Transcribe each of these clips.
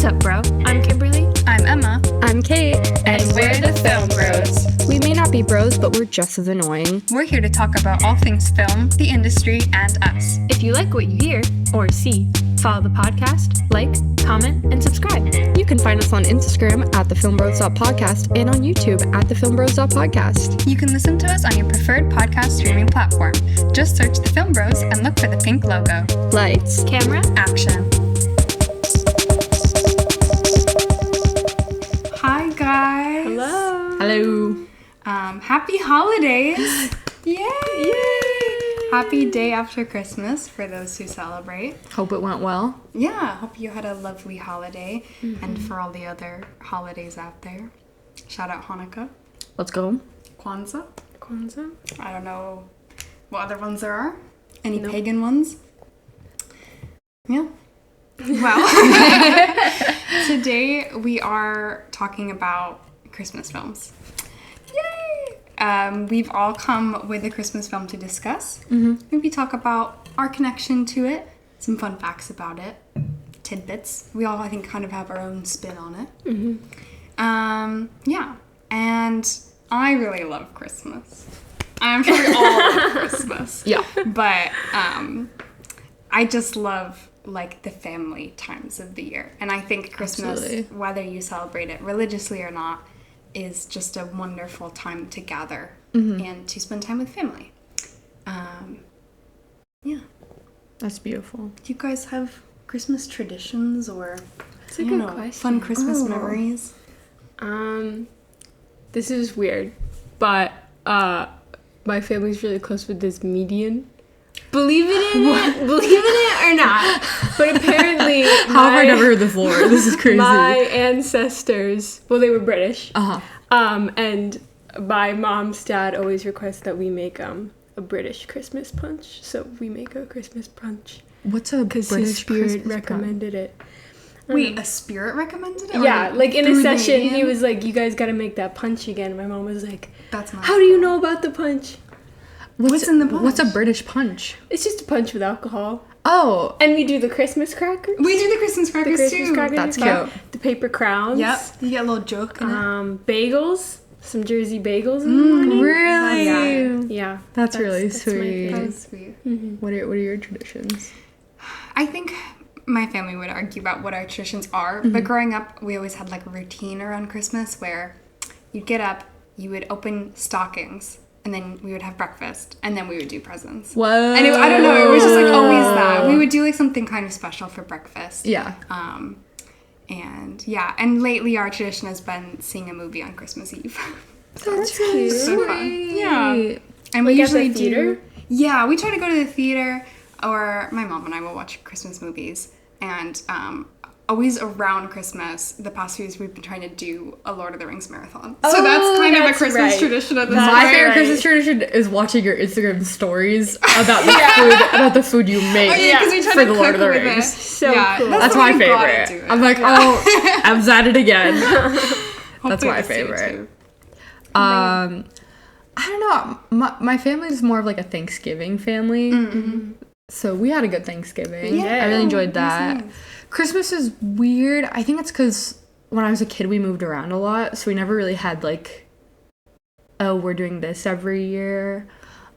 What's up, bro? I'm Kimberly. I'm Emma. I'm Kate. And we're the Film Bros. We may not be bros, but we're just as annoying. We're here to talk about all things film, the industry, and us. If you like what you hear or see, follow the podcast, like, comment, and subscribe. You can find us on Instagram at thefilmbros.podcast and on YouTube at thefilmbros.podcast. You can listen to us on your preferred podcast streaming platform. Just search The Film Bros and look for the pink logo. Lights. Camera. Action. Hi, guys. Hello. Hello. Happy holidays. Yay. Happy day after Christmas for those who celebrate. Hope it went well. Yeah, hope you had a lovely holiday. And for all the other holidays out there, shout out Hanukkah, Let's go. Kwanzaa. Kwanzaa. I don't know what other ones there are. Any Nope. pagan ones? Yeah. Well, today we are talking about Christmas films. Yay! We've all come with a Christmas film to discuss. Maybe talk about our connection to it, some fun facts about it, tidbits. We all, I think, kind of have our own spin on it. Yeah. And I really love Christmas. I'm sure we all love Christmas. Yeah. But I just love like the family times of the year. And I think Christmas, Absolutely. whether you celebrate it religiously or not, is just a wonderful time to gather and to spend time with family. Yeah. That's beautiful. Do you guys have Christmas traditions or That's a good question. fun Christmas memories? This is weird, but my family's really close with this median. Believe it or not, but apparently How have I never heard this before? This is crazy. my ancestors, well, they were British, Uh-huh. and my mom's dad always requests that we make a British Christmas punch, so we make a Christmas punch What's a because British his spirit Christmas recommended it. Wait, a spirit recommended it? Or Yeah, like in a through the session, he medium? was like, "You guys got to make that punch again." My mom was like, That's my "How do you know about the punch?" What's in the punch? What's a British punch? It's just a punch with alcohol. Oh, And we do the Christmas crackers. We do the Christmas The crackers Christmas too. crackers. That's are fun. cute. The paper crowns. Yep. You get a little joke in it. Bagels. Some Jersey bagels in the morning. really? Yeah. That's really my sweet. favorite. That was sweet. What are your traditions? I think my family would argue about what our traditions are, but growing up, we always had like a routine around Christmas where you'd get up, you would open stockings, and then we would have breakfast, and then we would do presents. Whoa. And I don't know, it was just like always that. We would do like something kind of special for breakfast. Yeah. And yeah, and lately our tradition has been seeing a movie on Christmas Eve. That's really So fun. Yeah. And we Like at the usually theater? Yeah, we try to go to the theater, or my mom and I will watch Christmas movies. And always around Christmas, the past few years we've been trying to do a Lord of the Rings marathon. So that's kind of a that's Christmas right. tradition at this My point. favorite Christmas tradition is watching your Instagram stories about the food you make Oh, yeah, because we try for to the cook Lord of the with Rings. it. So yeah, cool. That's the my way you gotta favorite. do it. I'm like, oh, Em's at it again. Hopefully That's my this year, favorite. too. I don't know. My family is more of like a Thanksgiving family. So we had a good Thanksgiving. Yeah. I really enjoyed that. Nice. Christmas is weird. I think it's because when I was a kid, we moved around a lot. So we never really had like, oh, we're doing this every year.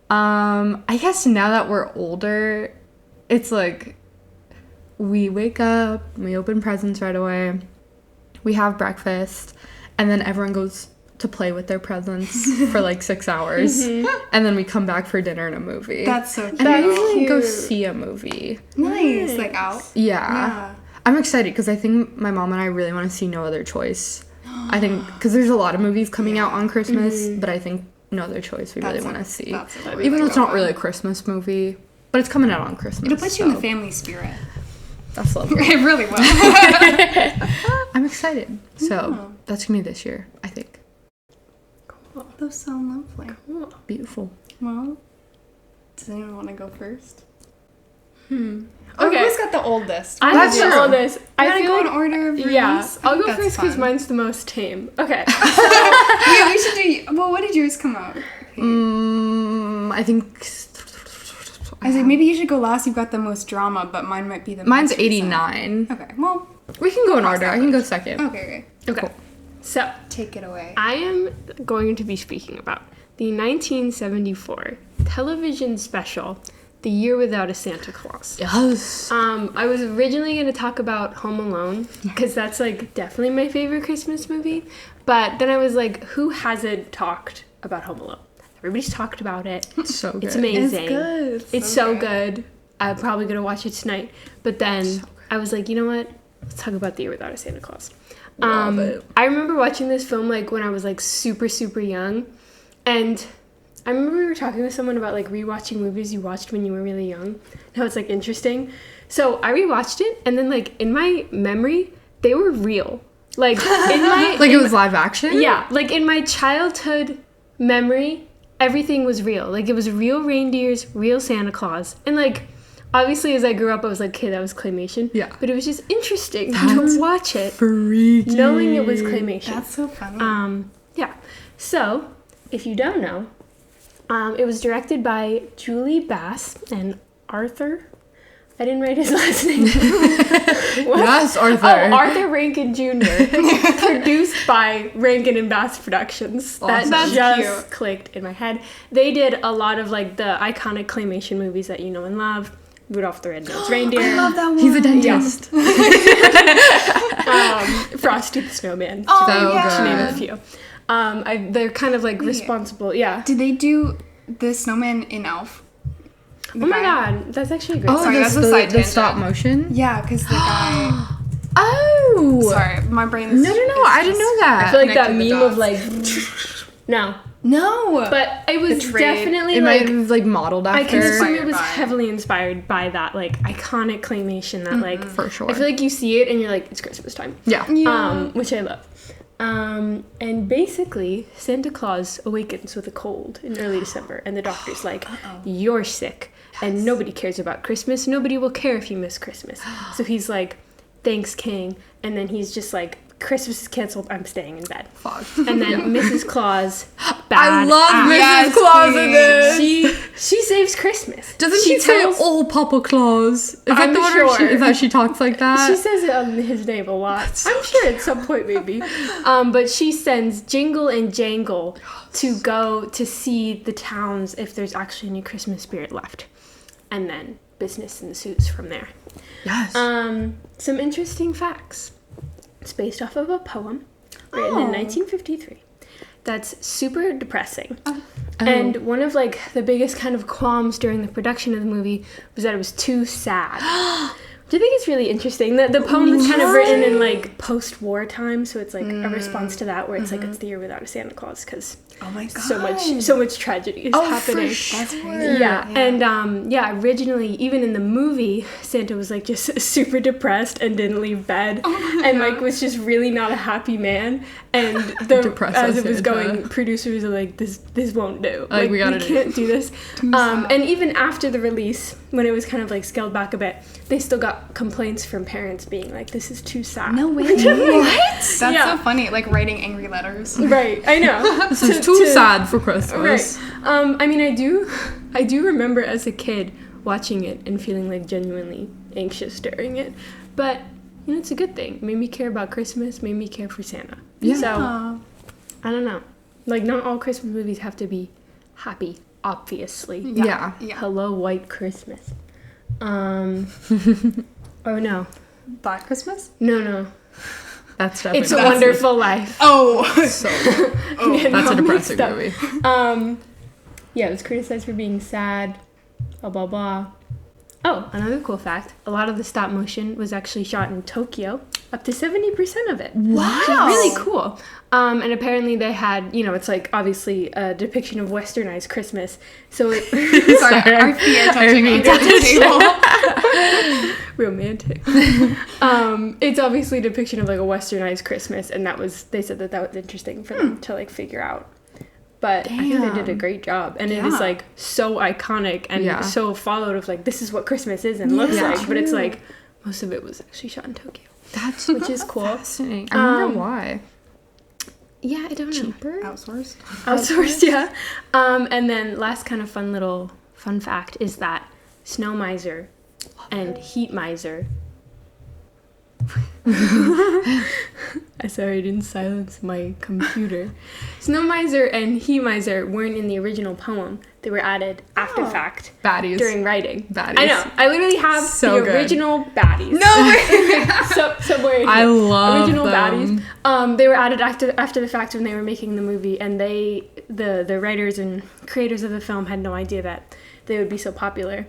I guess now that we're older, it's like we wake up, we open presents right away, we have breakfast, and then everyone goes to play with their presents for like 6 hours, and then we come back for dinner and a movie. That's so cute. and I usually go cute. see a movie. Nice. Like out. Yeah. I'm excited because I think my mom and I really want to see No Other Choice. I think because there's a lot of movies coming out on Christmas, but I think No Other Choice we really want to see. Even though it's not really a Christmas movie, but it's coming out on Christmas. It'll put you in the so family spirit. That's lovely. It really will. I'm excited. So that's gonna be this year, I think. Those sound lovely. Beautiful. Well, does anyone want to go first? Okay. Who's got the oldest? I That's have true. all this. I I feel go like in order of release. yeah. I I'll think go that's first because fun. mine's the most tame. Okay. Yeah, we should do. Well, what did yours come out? I think I was like, maybe you should go last. You've got the most drama, but mine might be the mine's most recent. 89. Okay, well, We can go in order. I can go second. Okay. Okay. Cool. So, Take it away. I am going to be speaking about the 1974 television special, The Year Without a Santa Claus. Yes. I was originally going to talk about Home Alone, because that's, like, definitely my favorite Christmas movie. But then I was like, who hasn't talked about Home Alone? Everybody's talked about it. It's so good. It's amazing. It's good. It's so good. I'm probably going to watch it tonight. But then I was like, you know what? Let's talk about The Year Without a Santa Claus. Love it. I remember watching this film, like, when I was, like, super, super young. And I remember we were talking with someone about, like, rewatching movies you watched when you were really young. How it's, like, interesting. So I rewatched it, and then, like, in my memory, they were real. Like, in my... Like, it was live action? Yeah. Like, in my childhood memory, everything was real. Like, it was real reindeers, real Santa Claus. And, like, obviously, as I grew up, I was like, okay, that was claymation. Yeah. But it was just interesting to watch it, Freaky. knowing it was claymation. That's so funny. Yeah. So, if you don't know, it was directed by Julie Bass and Arthur. I didn't write his last name. Yes, Arthur. Oh, Arthur Rankin Jr. Produced by Rankin and Bass Productions. Awesome. That That's just cute. clicked in my head. They did a lot of, like, the iconic claymation movies that you know and love. Rudolph the Red-Nosed Reindeer. I love that one. He's a dentist. Frosty the Snowman. Oh, So yeah. To name a few. They're kind of, like, responsible. Yeah. Did they do the snowman in Elf? The Oh my guy? god, that's actually a great. Oh, Sorry, that's a the side the tangent. stop motion? Yeah, because the guy. Oh! Sorry, my brain is. No, I didn't know that. I feel like that connected the meme of, dots. like, no. No. But it was Betrayed. definitely, It like, might have, like, modeled I can after. assume it Inspired was by. heavily inspired by that, like, iconic claymation that, like, For sure. I feel like you see it and you're like, it's Christmas time. Yeah. Yeah. Which I love. And basically, Santa Claus awakens with a cold in early December, and the doctor's like, you're sick, and nobody cares about Christmas. Nobody will care if you miss Christmas. So he's like, thanks, King. And then he's just like, Christmas is canceled. I'm staying in bed. Fuck. And then Mrs. Claus, I bad love ass. Mrs. Yes, Claus in please. this. She saves Christmas. Doesn't she say, tells- "Oh, Papa Claus"? Is that I'm the one where sure. that she talks like that? She says his name a lot. I'm sure at some point maybe. But she sends Jingle and Jangle to go to see the towns if there's actually any Christmas spirit left. And then business ensues from there. Yes. Some interesting facts. It's based off of a poem written in 1953 that's super depressing. And one of, like, the biggest kind of qualms during the production of the movie was that it was too sad. Which I think is really interesting. The poem is kind of written in, like, post-war time, so it's, like, a response to that, where it's, like, it's the year without a Santa Claus, because Oh my god. so much tragedy is happening. For sure. That's crazy. Yeah, and originally, even in the movie, Santa was, like, just super depressed and didn't leave bed, and, like, was just really not a happy man. And Depressed as it was Santa. going, producers were like, this won't do. Like, we gotta do can't do this. And even after the release, when it was kind of, like, scaled back a bit, they still got complaints from parents being like, this is too sad. No way. What? That's Yeah. so funny. Like writing angry letters. Right, I know. This is too sad for Christmas. Right. I mean, I do remember as a kid watching it and feeling, like, genuinely anxious during it. But, you know, it's a good thing. It made me care about Christmas, made me care for Santa. Yeah. So, I don't know. Like, not all Christmas movies have to be happy, obviously. Yeah. Yeah. Hello, White Christmas. Oh, no. Black Christmas? No. That's definitely. It's a Wonderful Life. Oh. So, Yeah, that's a no, depressing stuff. movie. Yeah, it was criticized for being sad, blah, blah, blah. Oh, another cool fact. A lot of the stop motion was actually shot in Tokyo, up to 70% of it. Wow. Which is really cool. And apparently they had, you know, it's like obviously a depiction of westernized Christmas. So it, Sorry, our feet are touching under the table. romantic. It's obviously a depiction of, like, a westernized Christmas, and they said that was interesting for them to, like, figure out. But I think they did a great job, and it is, Yeah. like, so iconic and Yeah. so followed of, like, this is what Christmas is and looks Yeah. like. But it's True. like most of it was actually shot in Tokyo, That's which is cool. fascinating. I wonder why. Yeah, I don't know. Cheaper? Outsourced. Outsourced, yeah. And then last kind of fun fact is that Snow Miser and Heat Miser Sorry, I didn't silence my computer. Snow Miser and He Miser weren't in the original poem. They were added after fact. Baddies. During writing. Baddies. I know. I literally have So the good. original baddies. No! Somewhere in here. I love original them. baddies. They were added after the fact when they were making the movie, and the writers and creators of the film had no idea that they would be so popular.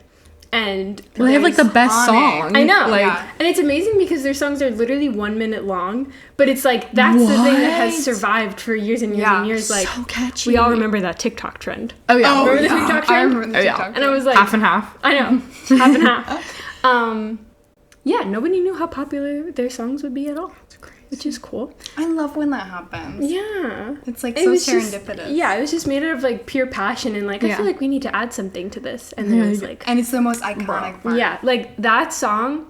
And Well, they have like the best song. I know. Like, And it's amazing because their songs are literally 1 minute long, but it's like that's the thing that has What? survived for years and years and years. Like so catchy. we all remember that TikTok trend. Oh yeah. Remember the TikTok I trend? remember the Oh, yeah. TikTok. And I was like, Half and half. I know, half and half. Yeah, nobody knew how popular their songs would be at all, which is cool. I love when that happens. Yeah, It's like It so was just- serendipitous. yeah, it was just made out of like pure passion and like I Yeah. feel like we need to add something to this, and then it's like And it's the most iconic part. yeah, like that song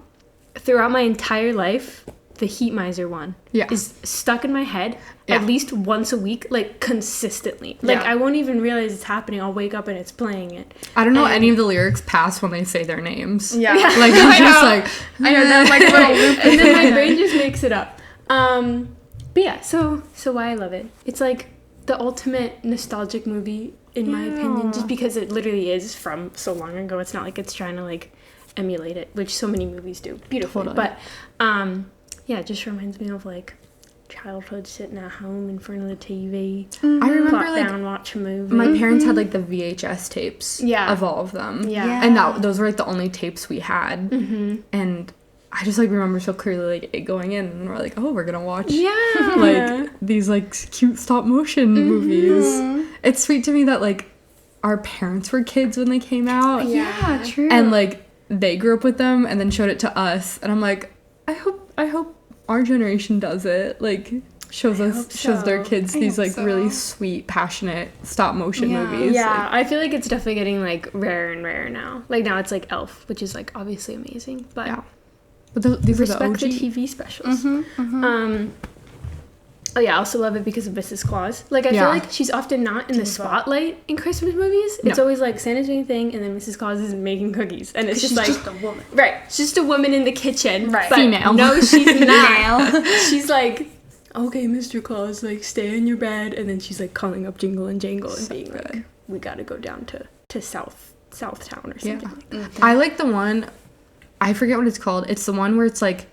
throughout my entire life, the Heat Miser one, Yeah. is stuck in my head Yeah. at least once a week, like consistently. Like Yeah. I won't even realize it's happening. I'll wake up and it's playing it. I don't know And- any of the lyrics past when they say their names. Yeah. Like it's just like I know that like little loop. And then my brain just makes it up. But yeah, so why I love it. It's like the ultimate nostalgic movie in my opinion, just because it literally is from so long ago. It's not like it's trying to like emulate it, which so many movies do beautifully. Totally. But yeah, it just reminds me of like childhood sitting at home in front of the TV, I remember plop like down, watch a movie. my parents had like the VHS tapes Yeah. of all of them. Yeah. And those were like the only tapes we had. And I just like remember so clearly like it going in and we're like, oh, we're gonna watch yeah, like these like cute stop motion movies. It's sweet to me that like our parents were kids when they came out. Yeah, true. And like they grew up with them and then showed it to us, and I'm like, I hope our generation does it, like shows their kids I these hope like so. really sweet passionate stop motion Yeah. movies. Yeah, I feel like it's definitely getting like rarer and rarer now. Like now it's like Elf, which is like obviously amazing, but Yeah. But these are the respect OG. the TV specials. Oh yeah, I also love it because of Mrs. Claus. Like I feel Yeah. like she's often not in the spotlight in Christmas movies. It's No. always like Santa's doing a thing and then Mrs. Claus is making cookies, and it's just she's like just a woman. right, she's just a woman in the kitchen. Right. But Female. No, she's not. Male. She's like, okay, Mr. Claus, like stay in your bed, and then she's like calling up Jingle and Jangle and being like, we gotta go down to Southtown or something. Yeah. Like that. I like the one, I forget what it's called. It's the one where it's like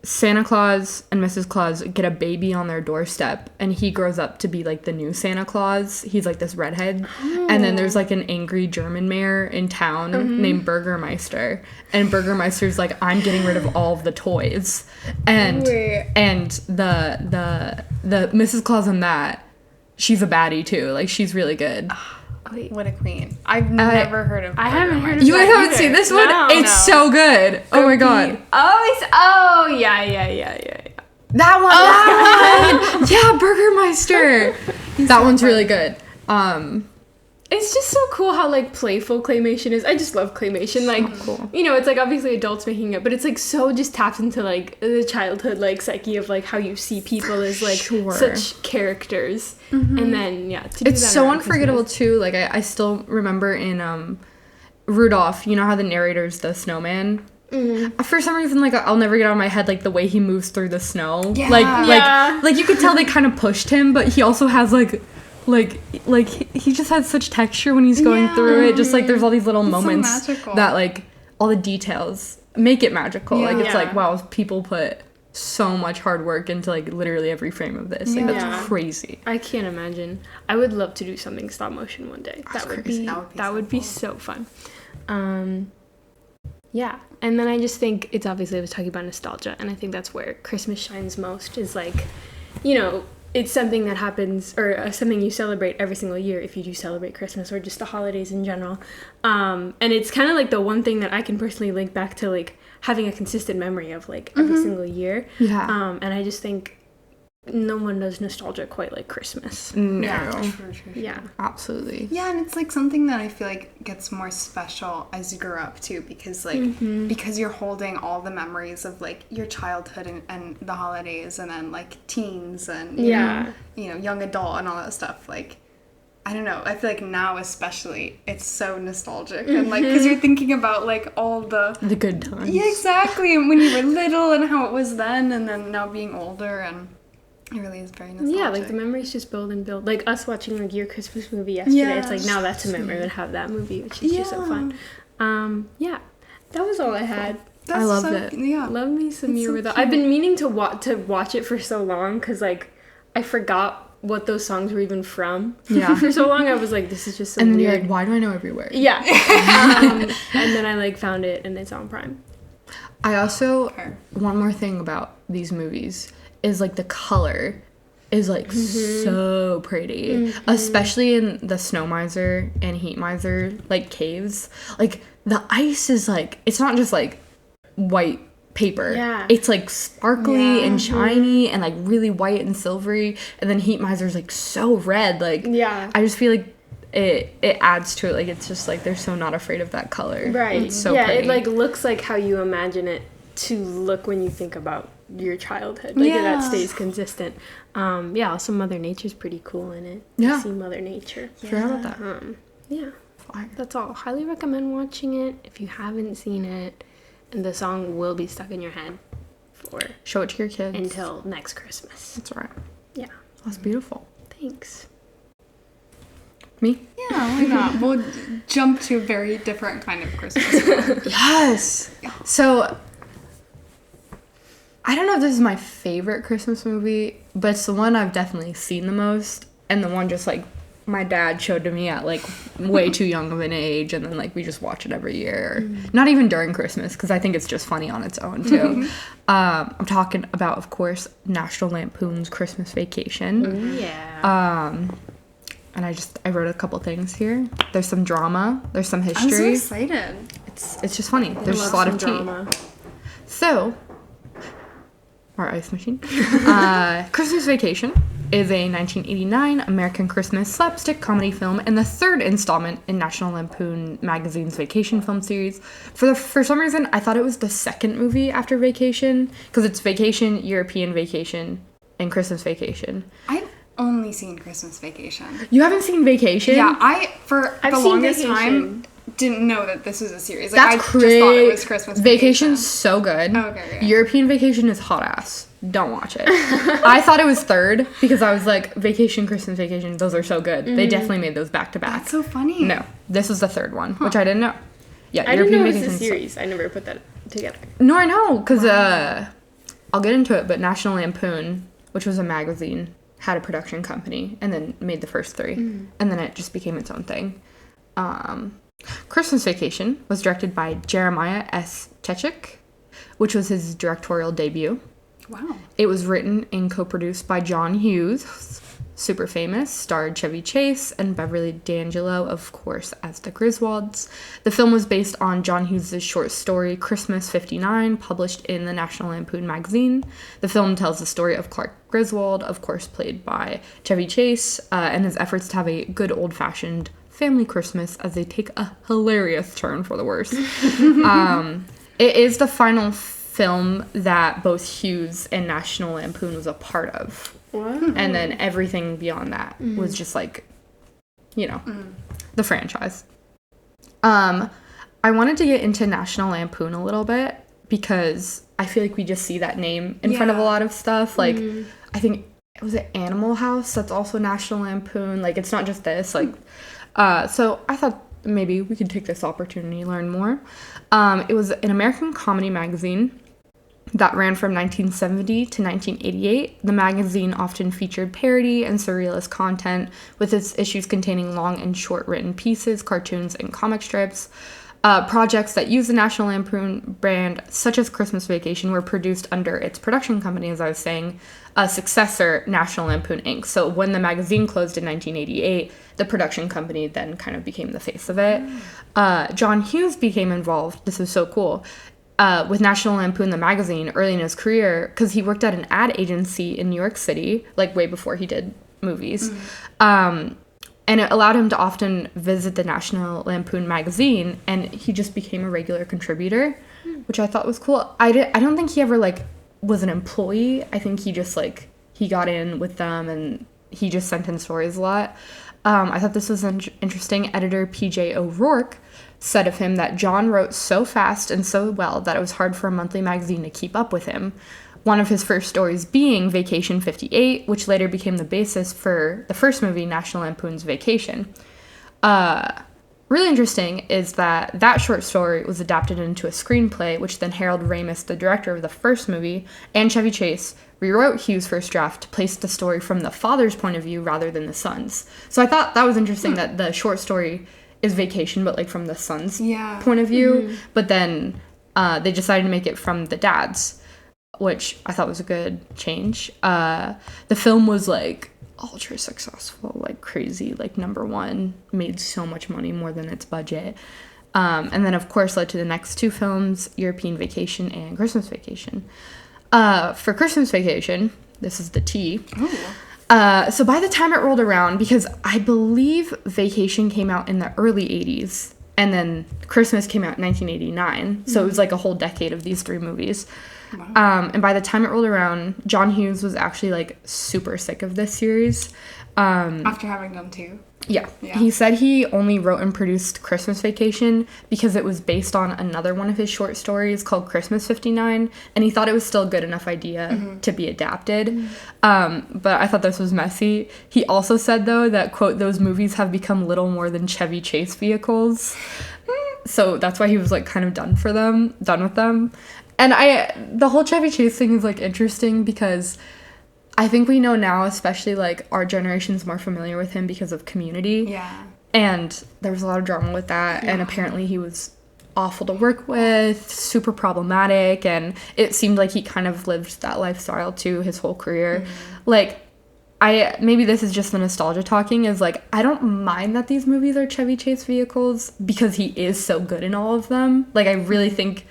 Santa Claus and Mrs. Claus get a baby on their doorstep, and he grows up to be like the new Santa Claus. He's like this redhead. And then there's like an angry German mayor in town named Burgermeister, and Burgermeister's like, I'm getting rid of all of the toys. And the Mrs. Claus in that, she's a baddie too. Like she's really good. What a queen. I've never heard of I haven't heard of You that guys haven't either. seen this one? No. It's so good. Oh my god. Oh, yeah. That one. Yeah, Burgermeister. That one's really good. It's just so cool how like playful claymation is. I just love claymation. Like, cool. you know, it's like obviously adults making it, but it's like so just taps into like the childhood like psyche of like how you see people as like sure. such characters, and then yeah, to do It's that so around unforgettable Christmas. too. Like I still remember in Rudolph, you know how the narrator's the snowman? For some reason, like I'll never get out of my head like the way he moves through the snow. Yeah. Like you could tell they kind of pushed him, but he also has like he just has such texture when he's going through it. Just like there's all these little moments magical. that like all the details make it magical. Yeah. Like it's like Yeah. wow, people put so much hard work into like literally every frame of this. Like Yeah. that's crazy. I can't imagine. I would love to do something stop motion one day. That's That would crazy. be That that would would be be, so so fun. Yeah, and then I just think it's obviously I was talking about nostalgia, and I think that's where Christmas shines most. Is like, you know, it's something that happens or something you celebrate every single year if you do celebrate Christmas or just the holidays in general. And it's kind of like the one thing that I can personally link back to like having a consistent memory of like every single year. Yeah. And I just think no one does nostalgia quite like Christmas. No. Yeah, true. Yeah. Absolutely. Yeah, and it's like something that I feel like gets more special as you grow up too, because like because you're holding all the memories of like your childhood and the holidays, and then like teens and you know, young adult and all that stuff. Like I don't know. I feel like now especially, it's so nostalgic. And like, because you're thinking about like all the good times. Yeah, exactly. And when you were little and how it was then, and then now being older, and it really is very nostalgic. Yeah, like the memories just build and build. Like us watching like your Christmas movie yesterday. It's like now that's a memory to have that movie, which is just so fun. Yeah, that was all I had. I loved it. Yeah, Love me some Year so Without. cute. I've been meaning to watch it for so long because like I forgot what those songs were even from. Yeah. For so long I was like, this is just so And then weird. you're like, why do I know every word? Yeah. And then I like found it and it's on Prime. I also, one more thing about these movies is like the color is like so pretty, especially in the Snow Miser and Heat Miser like caves. Like the ice is like, it's not just like white paper. Yeah. It's like sparkly and shiny and like really white and silvery, and then Heat Miser's like so red. Like I just feel like it adds to it. Like it's just like they're so not afraid of that color. Right. It's so yeah, pretty. it like looks like how you imagine it to look when you think about your childhood. Like that stays consistent. Also Mother Nature's pretty cool in it. Yeah. To see Mother Nature. Forgot about that. That's all. Highly recommend watching it if you haven't seen it. And the song will be stuck in your head for Show it to your kids until next Christmas. That's right. Yeah. That's beautiful. Thanks. Me? Yeah, why not? We'll jump to a very different kind of Christmas film. Yes. So I don't know if this is my favorite Christmas movie, but it's the one I've definitely seen the most, and the one just like my dad showed to me at like way too young of an age, and then like we just watch it every year. Not even during Christmas, because I think it's just funny on its own too. I'm talking about, of course, National Lampoon's Christmas Vacation. And I wrote a couple things here. There's some drama, there's some history. I'm so excited. It's just funny. There's just a lot of drama. So our ice machine. Christmas Vacation is a 1989 American Christmas slapstick comedy film and the third installment in National Lampoon magazine's Vacation film series. For some reason, I thought it was the second movie after Vacation, because it's Vacation, European Vacation, and Christmas Vacation. I've only seen Christmas Vacation. You haven't seen Vacation? Yeah, I've seen longest Vacation. time didn't know that this was a series. Like, That's I crazy. just thought it was Christmas Vacation's so good. Okay. European Vacation is hot ass. Don't watch it. I thought it was third because I was like, Vacation, Christmas Vacation, those are so good. They definitely made those back to back. That's so funny. No, this was the third one, which I didn't know. Yeah, I didn't know it was a Vacation's series. I never put that together. No, I know, because I'll get into it, but National Lampoon, which was a magazine, had a production company and then made the first three. And then it just became its own thing. Christmas Vacation was directed by Jeremiah S. Chechik, which was his directorial debut. Wow. It was written and co-produced by John Hughes, super famous, starred Chevy Chase and Beverly D'Angelo, of course, as the Griswolds. The film was based on John Hughes' short story Christmas 59, published in the National Lampoon magazine. The film tells the story of Clark Griswold, of course played by Chevy Chase, and his efforts to have a good old-fashioned family Christmas as they take a hilarious turn for the worse. It is the final film that both Hughes and National Lampoon was a part of. Wow. And then everything beyond that was just like, the franchise. I wanted to get into National Lampoon a little bit because I feel like we just see that name in front of a lot of stuff. Like, I think, was it Animal House? That's also National Lampoon. Like, it's not just this. Like, so I thought maybe we could take this opportunity to learn more. It was an American comedy magazine that ran from 1970 to 1988. The magazine often featured parody and surrealist content, with its issues containing long and short written pieces, cartoons, and comic strips. Projects that use the National Lampoon brand, such as Christmas Vacation, were produced under its production company, as I was saying, a successor, National Lampoon Inc. So when the magazine closed in 1988, the production company then kind of became the face of it. John Hughes became involved, this was so cool, with National Lampoon, the magazine, early in his career, because he worked at an ad agency in New York City, like way before he did movies. And it allowed him to often visit the National Lampoon magazine, and he just became a regular contributor, which I thought was cool. I don't think he ever, like, was an employee. I think he just, like, he got in with them, and he just sent in stories a lot. I thought this was interesting. Editor P.J. O'Rourke said of him that John wrote so fast and so well that it was hard for a monthly magazine to keep up with him. One of his first stories being Vacation 58, which later became the basis for the first movie, National Lampoon's Vacation. Really interesting is that short story was adapted into a screenplay, which then Harold Ramis, the director of the first movie, and Chevy Chase rewrote Hughes' first draft to place the story from the father's point of view rather than the son's. So I thought that was interesting that the short story is Vacation, but like from the son's point of view. But then they decided to make it from the dad's, which I thought was a good change. The film was like ultra successful, like crazy, like number one, made so much money, more than its budget. And then of course led to the next two films, European Vacation and Christmas Vacation. For Christmas Vacation, this is the T. So by the time it rolled around, because I believe Vacation came out in the early 80s, and then Christmas came out in 1989, so it was like a whole decade of these three movies. Wow. And by the time it rolled around, John Hughes was actually like super sick of this series. After having done two. Yeah. He said he only wrote and produced Christmas Vacation because it was based on another one of his short stories called Christmas 59, and he thought it was still a good enough idea to be adapted. But I thought this was messy. He also said, though, that, quote, those movies have become little more than Chevy Chase vehicles. So that's why he was like kind of done with them. And the whole Chevy Chase thing is like interesting because I think we know now, especially like our generation's more familiar with him because of Community. Yeah. And there was a lot of drama with that. Yeah. And apparently he was awful to work with, super problematic. And it seemed like he kind of lived that lifestyle too his whole career. Like, maybe this is just the nostalgia talking, is like, I don't mind that these movies are Chevy Chase vehicles because he is so good in all of them. Like, I really think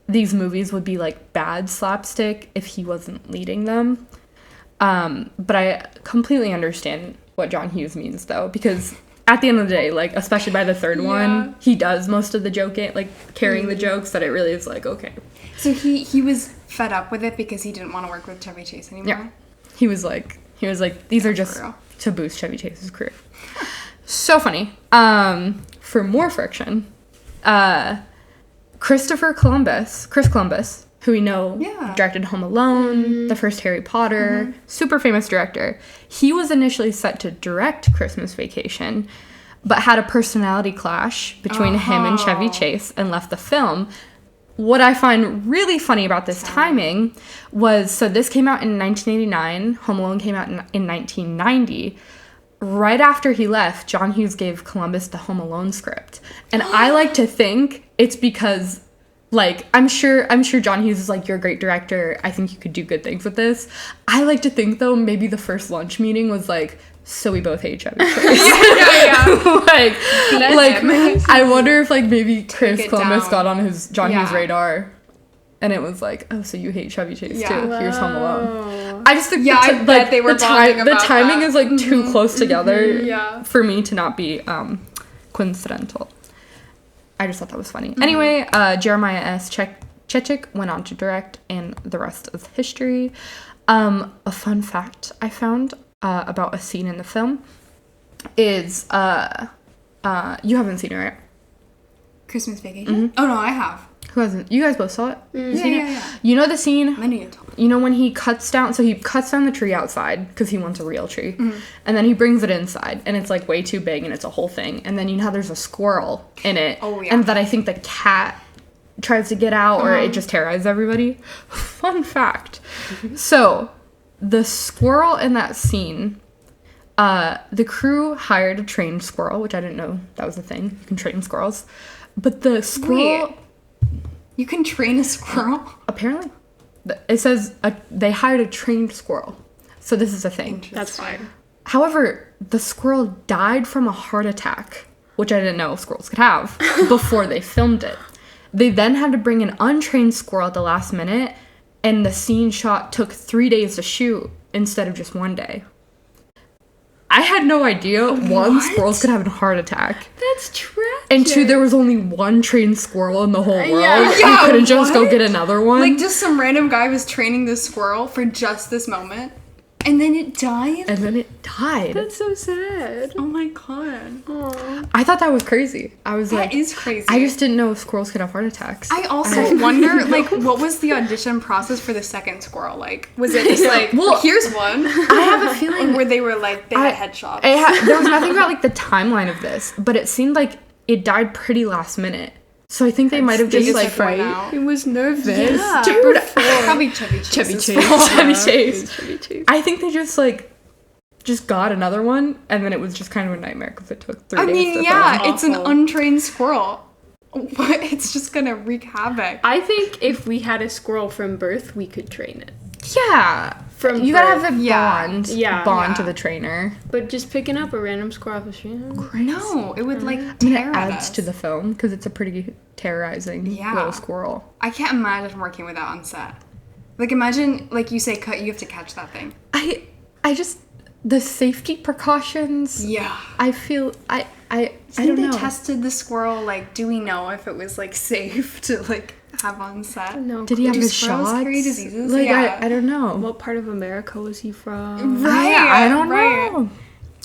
these movies would be like bad slapstick if he wasn't leading them. But I completely understand what John Hughes means, though, because at the end of the day, like, especially by the third one, he does most of the joking, like, carrying the jokes, that it really is like, okay. So he was fed up with it because he didn't want to work with Chevy Chase anymore? Yeah. He was like, these are just to boost Chevy Chase's career. So funny. For more friction, Chris Columbus, who we know directed Home Alone, the first Harry Potter, super famous director. He was initially set to direct Christmas Vacation, but had a personality clash between him and Chevy Chase and left the film. What I find really funny about this timing was, so this came out in 1989, Home Alone came out in 1990. Right after he left, John Hughes gave Columbus the Home Alone script. And I like to think it's because, like, I'm sure John Hughes is like, you're a great director, I think you could do good things with this. I like to think, though, maybe the first lunch meeting was like, so we both hate Chevy Chase. like I wonder if, like, maybe Chris Columbus got on his John Hughes radar, and it was like, oh, so you hate Chevy Chase too. Here's Home Alone. I just think they were the timing is like too close together for me to not be coincidental. I just thought that was funny. Anyway, Jeremiah S. Chechik went on to direct, and the rest is history. A fun fact I found about a scene in the film is you haven't seen it, right? Christmas Vacation? Oh no, I have. Who hasn't? You guys both saw it? Yeah. You know the scene? Many a time. You know when he cuts down the tree outside because he wants a real tree. And then he brings it inside and it's like way too big and it's a whole thing. And then you know how there's a squirrel in it. Oh, yeah. And that I think the cat tries to get out or it just terrorizes everybody. Fun fact. So, the squirrel in that scene, the crew hired a trained squirrel, which I didn't know that was a thing. You can train squirrels. But the squirrel... Wait. You can train a squirrel? Apparently. It says they hired a trained squirrel. So this is a thing. That's fine. However, the squirrel died from a heart attack, which I didn't know squirrels could have, before they filmed it. They then had to bring an untrained squirrel at the last minute, and the scene shot took 3 days to shoot instead of just 1 day. I had no idea, one, squirrels could have a heart attack. That's tragic. And two, there was only one trained squirrel in the whole world. You couldn't just go get another one. Like, just some random guy was training this squirrel for just this moment. And then it died? And then it died. That's so sad. Oh my god. Aww. I thought that was crazy. I was That like, is crazy. I just didn't know squirrels could have heart attacks. I also wonder, like, what was the audition process for the second squirrel? Like, was it just like, Well, here's one? I have a feeling Where they were like, they had headshots. there was nothing about like the timeline of this, but it seemed like it died pretty last minute. So I think they might have just just like took one out. It was nervous. Yeah. Probably Chevy Chase. Chevy as Chase. well. Chevy Chase. Chevy Chase. I think they just got another one, and then it was just kind of a nightmare because it took 3 I days mean, to yeah, film. it's an Awful. untrained squirrel. It's just gonna wreak havoc. I think if we had a squirrel from birth, we could train it. Yeah. From You gotta birth. have the Yeah. bond. Yeah. Bond to Yeah. the trainer. But just picking up a random squirrel off the street. No, it would like I mean, tear it at adds us. to the film because it's a pretty terrorizing Yeah. little squirrel. I can't imagine working with that on set. Like, imagine, like you say, cut. You have to catch that thing. I just the safety precautions. Yeah. I feel I Think don't they know. tested the squirrel? Like, do we know if it was like safe to like have on set? No. Did he have Do his squirrels shots? carry diseases? Like Yeah. I don't know. What part of America was he from? Right. I don't right. know.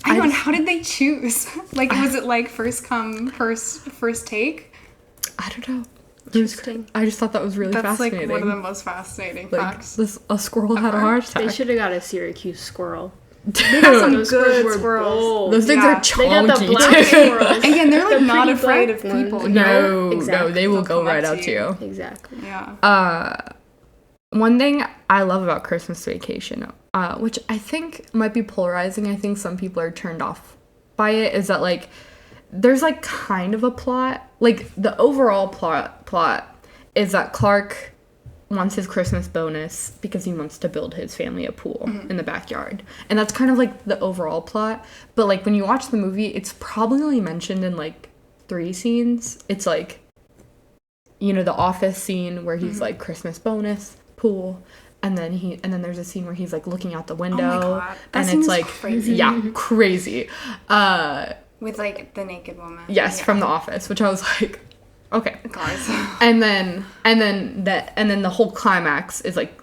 I don't. just- How did they choose? Like, was it like first come, first take? I don't know. It was Interesting. I just thought that was really That's like fascinating. one of the most fascinating like facts. a squirrel had a ever. heart They attack. should have got a Syracuse squirrel. Dude, Some Those good were squirrels. bold. those things Yeah. are They got the chonky black too. squirrels. Again, they're like The not pretty afraid black of people. ones. you know? No, Exactly. no, they will They'll go come right up up to to you. you. Exactly. Yeah. One thing I love about Christmas Vacation, which I think might be polarizing, I think some people are turned off by it, is that like there's like kind of a plot. Like the overall plot is that Clark wants his Christmas bonus because he wants to build his family a pool in the backyard. And that's kind of like the overall plot. But like when you watch the movie, it's probably only mentioned in like 3 scenes. It's like, you know, the office scene where he's like Christmas bonus, pool, and then there's a scene where he's like looking out the window. God. That And scene it's is like crazy. yeah, crazy. With like the naked woman. Yes, Yeah. from The Office, which I was like, okay. Guys. And then the whole climax is like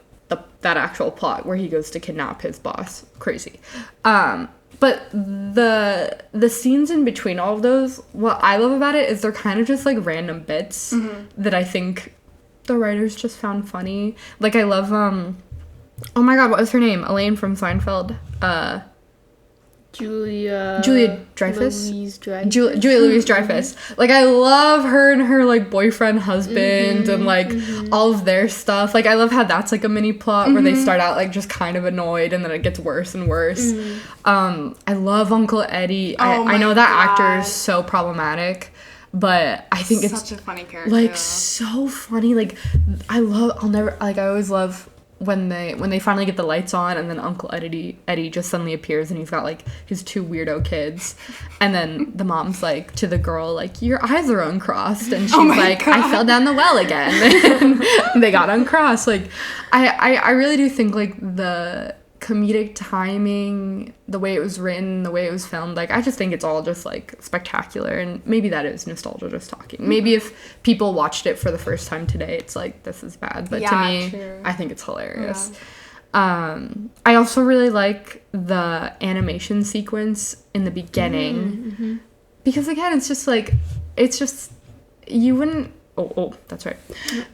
that actual plot where he goes to kidnap his boss. Crazy. But the scenes in between all of those, what I love about it is they're kind of just like random bits that I think the writers just found funny. Like I love oh my god, what was her name? Elaine from Seinfeld. Julia Dreyfus? Louise Dreyfus. Julia Louise Dreyfus. Like I love her and her like boyfriend, husband, and like all of their stuff. Like I love how that's like a mini plot where they start out like just kind of annoyed and then it gets worse and worse. I love Uncle Eddie. I know that actor God. is so problematic, but I think it's Such a funny character. like so funny. Like I always love when they finally get the lights on and then Uncle Eddie just suddenly appears and he's got like his 2 weirdo kids, and then the mom's like to the girl like, your eyes are uncrossed, and she's my like, God. I fell down the well again. And they got uncrossed. Like I really do think like the comedic timing, the way it was written, the way it was filmed, like I just think it's all just like spectacular. And maybe that is nostalgia just talking. Maybe if people watched it for the first time today, it's like, this is bad, but to Yeah, me true. I think it's hilarious. I also really like the animation sequence in the beginning because again it's just you wouldn't that's right,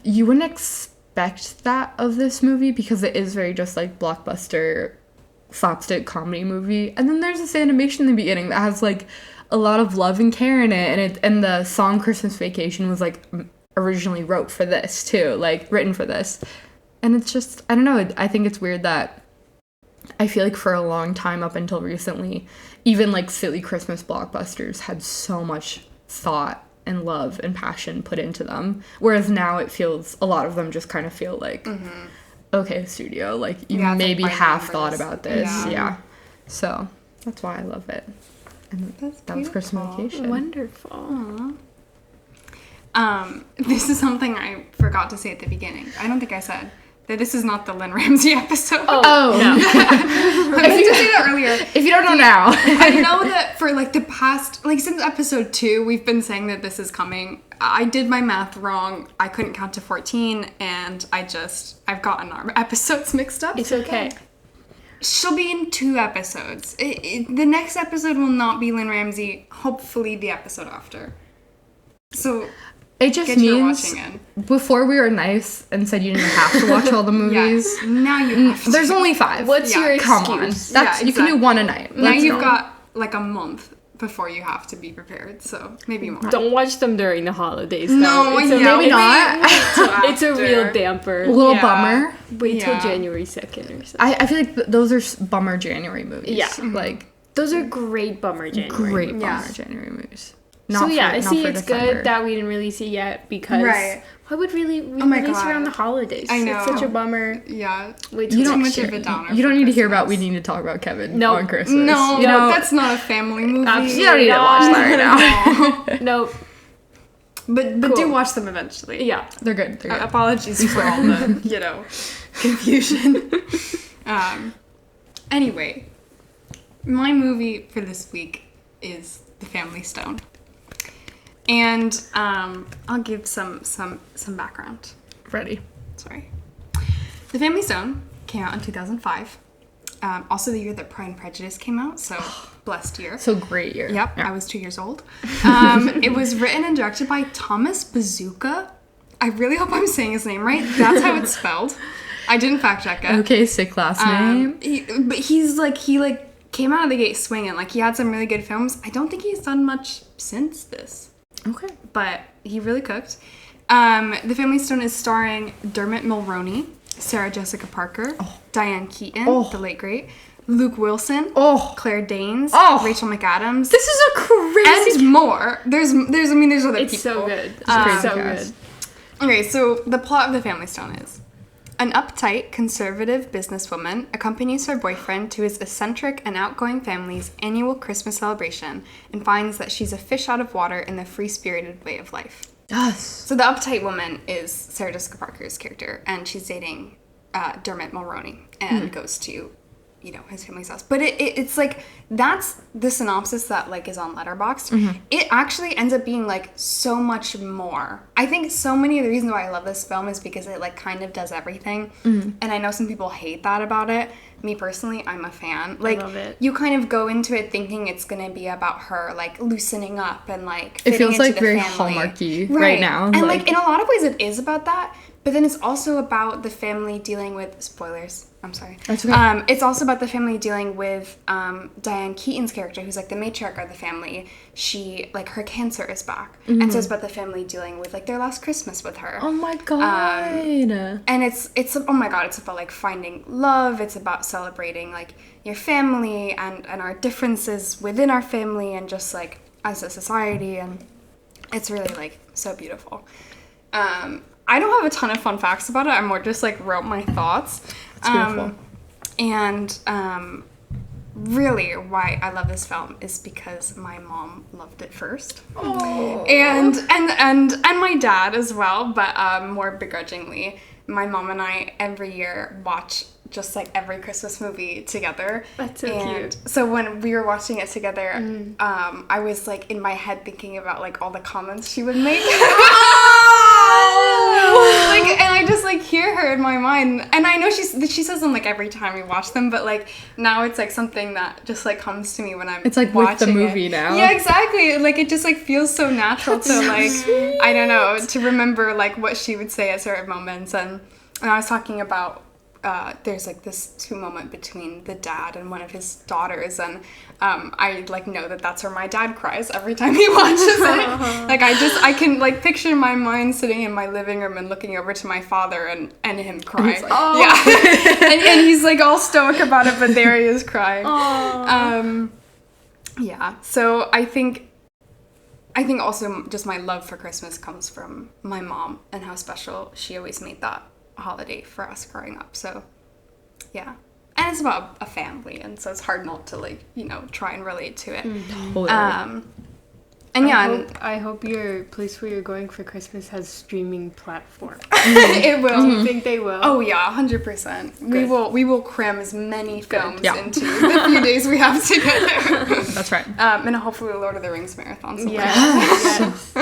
you wouldn't expect that of this movie because it is very just like blockbuster slapstick comedy movie. And then there's this animation in the beginning that has like a lot of love and care in it, and the song Christmas Vacation was like originally written for this. And it's just, I don't know, I think it's weird that I feel like for a long time up until recently, even like silly Christmas blockbusters had so much thought and love and passion put into them, whereas now it feels, a lot of them just kind of feel like, okay, studio, like you Yeah, it's maybe like by half numbers. thought about this. Yeah. Yeah. So that's why I love it. And That's that was Christmas beautiful. Vacation. Wonderful. This is something I forgot to say at the beginning. I don't think I said that this is not the Lynn Ramsey episode. Oh, No. I meant to say that earlier. if you don't know now. I know that for like the past, like since episode 2, we've been saying that this is coming. I did my math wrong. I couldn't count to 14, and I've gotten our episodes mixed up. It's okay. She'll be in 2 episodes. The next episode will not be Lynn Ramsey. Hopefully the episode after. So it just get your means watching in. Before we were nice and said you didn't have to watch all the movies. Yes. Now you have to. There's only 5. What's your excuse? Come on. That's you can do 1 a night. Now Let's you've go. got like a month before you have to be prepared. So maybe more. Don't watch them during the holidays. No, though. maybe not. It's a real damper. A little Yeah. bummer. Wait till Yeah. January 2nd or something. I feel like those are bummer January movies. Yeah. Like Those are great bummer January. great Yeah. bummer January movies. I see for it's December. good that we didn't release it yet because Right. why would we my release God. around the holidays? I know. It's such a bummer. Yeah. Wait You till don't next much year. of a downer You don't for need to hear about. Christmas. We need to talk about Kevin Nope. on Christmas. No, You know, that's not a family movie. Absolutely you don't need to watch that right now. Nope. But Cool. do watch them eventually. Yeah. They're good. They're good. Apologies for all the, confusion. Anyway, my movie for this week is The Family Stone. And I'll give some background. Ready. Sorry. The Family Stone came out in 2005. Also the year that Pride and Prejudice came out, so blessed year. So great year. Yep, Yeah. I was 2 years old. It was written and directed by Thomas Bazooka. I really hope I'm saying his name right. That's how it's spelled. I didn't fact check it. Okay, sick last name. But he came out of the gate swinging. Like, he had some really good films. I don't think he's done much since this, Okay. but he really cooked. The Family Stone is starring Dermot Mulroney, Sarah Jessica Parker, Diane Keaton, the late great, Luke Wilson, Claire Danes, Rachel McAdams. This is a crazy. And more. There's other It's people. so good. It's crazy so cast. good. Okay, so the plot of The Family Stone is an uptight, conservative businesswoman accompanies her boyfriend to his eccentric and outgoing family's annual Christmas celebration and finds that she's a fish out of water in the free-spirited way of life. Yes. So the uptight woman is Sarah Jessica Parker's character, and she's dating Dermot Mulroney and goes to, his family's house. But it's like, that's the synopsis that like is on Letterboxd. It actually ends up being like so much more. I think so many of the reasons why I love this film is because it like kind of does everything. And I know some people hate that about it. Me personally, I'm a fan. Like, love it. you kind of go into it thinking it's gonna be about her like loosening up and like It fitting feels into like the very family. Hallmarky right now. And like in a lot of ways it is about that, but then it's also about the family dealing with spoilers. I'm sorry. That's okay. It's also about the family dealing with Diane Keaton's character, who's like the matriarch of the family. She like her cancer is back, and so it's about the family dealing with like their last Christmas with her. Oh my god. And it's oh my god, it's about like finding love. It's about celebrating like your family and our differences within our family and just like as a society, and it's really like so beautiful. I don't have a ton of fun facts about it. I more just like wrote my thoughts. It's beautiful. And really why I love this film is because my mom loved it first. And my dad as well, but more begrudgingly. My mom and I every year watch just like every Christmas movie together. That's so and cute. So when we were watching it together, I was like in my head thinking about like all the comments she would make. Like, and I just like hear her in my mind, and I know she says them like every time we watch them, but like now it's like something that just like comes to me when I'm It's like with the movie now. Yeah, exactly. Like it just like feels so natural to like I don't know, to remember like what she would say at certain moments. And I was talking about there's like this 2 moment between the dad and one of his daughters, and I like know that that's where my dad cries every time he watches it. Like I can like picture my mind sitting in my living room and looking over to my father and him crying. like, Yeah. and he's like all stoic about it, but there he is crying. Yeah. So I think also just my love for Christmas comes from my mom and how special she always made that holiday for us growing up. So yeah, and it's about a family, and so it's hard not to like try and relate to it. Totally. And yeah, I hope your place where you're going for Christmas has streaming platform. it will. Do you think they will? Oh yeah, 100%. We will cram as many films Yeah. into the few days we have together. That's right. And hopefully a Lord of the Rings marathon somewhere. Yes.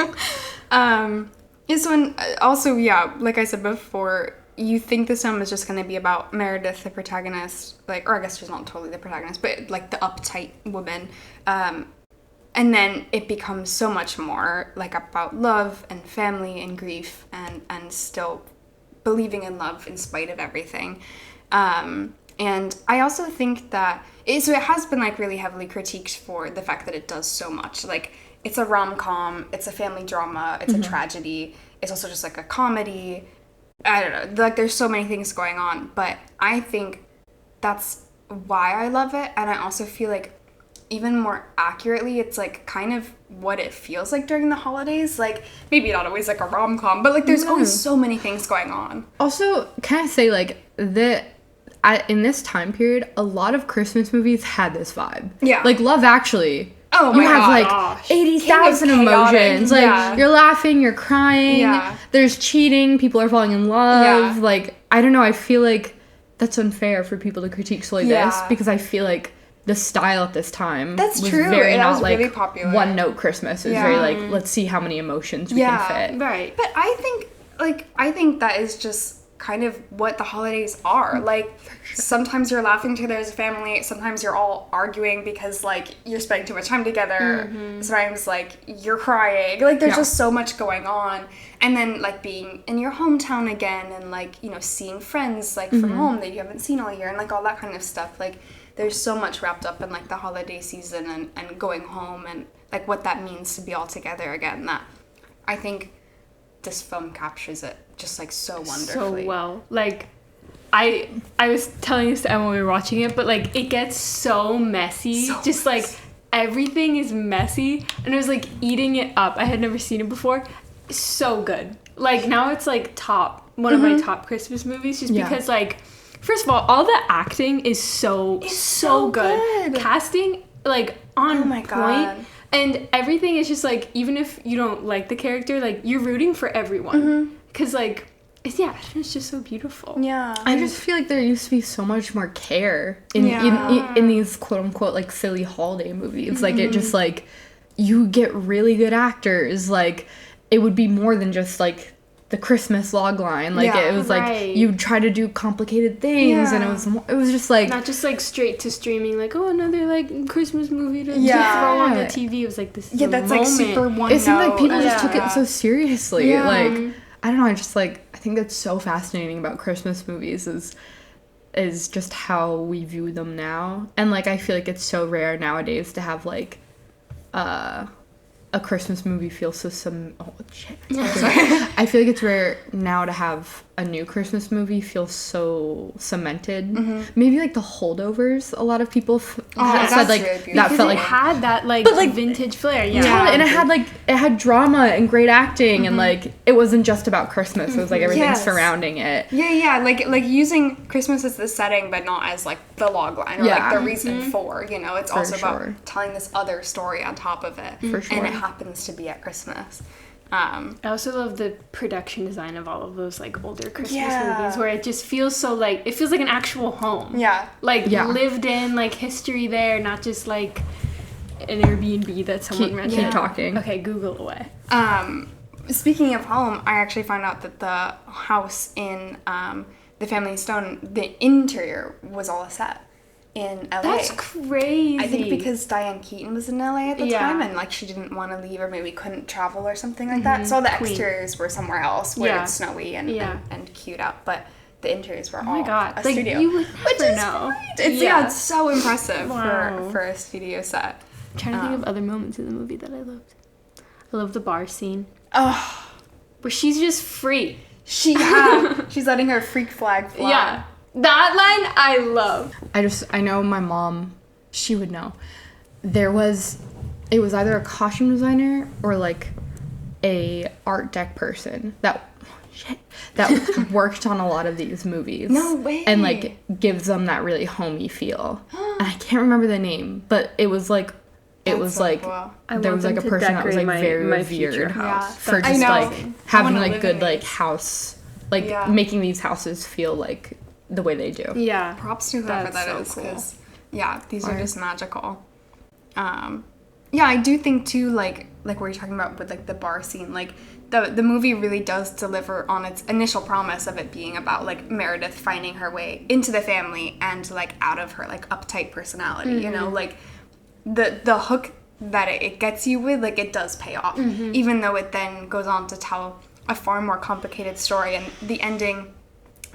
Yeah, so and also, yeah, like I said before, you think this film is just going to be about Meredith, the protagonist, like, or I guess she's not totally the protagonist, but like the uptight woman. And then it becomes so much more like about love and family and grief and still believing in love in spite of everything. And I also think that it has been like really heavily critiqued for the fact that it does so much. Like, it's a rom-com, it's a family drama, it's a tragedy, it's also just like a comedy. I don't know, like there's so many things going on, but I think that's why I love it. And I also feel like even more accurately, it's like kind of what it feels like during the holidays. Like, maybe not always like a rom-com, but like there's always so many things going on. Also, can I say, like, in this time period, a lot of Christmas movies had this vibe. Yeah. Like, Love Actually. Oh my you have God. like 80,000 emotions. Like, you're laughing, you're crying. Yeah. There's cheating. People are falling in love. Yeah. Like, I don't know. I feel like that's unfair for people to critique solely this, because I feel like the style at this time That's was true. very It not was like really popular. one note Christmas. It was very like, let's see how many emotions we can fit. Right. But I think that is just kind of what the holidays are. Like, sometimes you're laughing together as a family, sometimes you're all arguing because like you're spending too much time together, sometimes like you're crying, like there's just so much going on. And then like being in your hometown again, and like, you know, seeing friends like from home that you haven't seen all year, and like all that kind of stuff. Like, there's so much wrapped up in like the holiday season and going home and like what that means to be all together again, that I think this film captures it just like so wonderfully. So well. Like, I was telling this to Emma when we were watching it, but like it gets so messy. Just like everything is messy, and I was like eating it up. I had never seen it before. So good. Like, now it's like one of my top Christmas movies, just because like, first of all the acting is so good. Casting, like, on point. God. And everything is just like, even if you don't like the character, like, you're rooting for everyone. Because like, it's just so beautiful. Yeah. I just feel like there used to be so much more care in these quote unquote like silly holiday movies. Like, it just like, you get really good actors. Like, it would be more than just like the Christmas log line. Like, it was like you'd try to do complicated things, and it was just like, not just like straight to streaming, like, oh, another like Christmas movie to throw on the TV. It was like, this is a that's moment. like super one it seemed like note. people just took it so seriously. Like, I don't know, I think that's so fascinating about Christmas movies is just how we view them now. And like, I feel like it's so rare nowadays to have like a Christmas movie feel so I feel like it's rare now to have a new Christmas movie feel so cemented. Maybe like The Holdovers, a lot of people said like really that felt like it had that like, vintage flair. and it had drama and great acting, and like it wasn't just about Christmas. It was like everything surrounding it. Like using Christmas as the setting, but not as like the log line or like the reason for, you know. It's also about telling this other story on top of it. For sure. And it happens to be at Christmas. I also love the production design of all of those like older Christmas movies, where it just feels so like, it feels like an actual home. Lived in, like, history there, not just like an Airbnb that someone rented. Keep talking. Okay, Google away. Speaking of home, I actually found out that the house in The Family Stone, the interior was all a set in LA. That's crazy. I think because Diane Keaton was in LA at the time, and like she didn't want to leave, or maybe couldn't travel or something like that. So all the exteriors were somewhere else where it's snowy and cute out, but the interiors were all a studio. You would never know. It's it's so impressive for a studio set. I'm trying to think of other moments in the movie that I loved. I love the bar scene. Oh, where she's just free. She's letting her freak flag fly. Yeah. That line I love. I know my mom, she would know. It was either a costume designer or like a art deck person that worked on a lot of these movies. No way. And like gives them that really homey feel. And I can't remember the name, but it was like there was like a person that was like very revered for just like having like good like house, like making these houses feel like the way they do. Yeah. Props to whoever that so is, cool. because these are just magical. I do think too, like what you're talking about with like the bar scene, like the movie really does deliver on its initial promise of it being about like Meredith finding her way into the family and like out of her like uptight personality, you know, like the hook that it gets you with, like, it does pay off, even though it then goes on to tell a far more complicated story, and the ending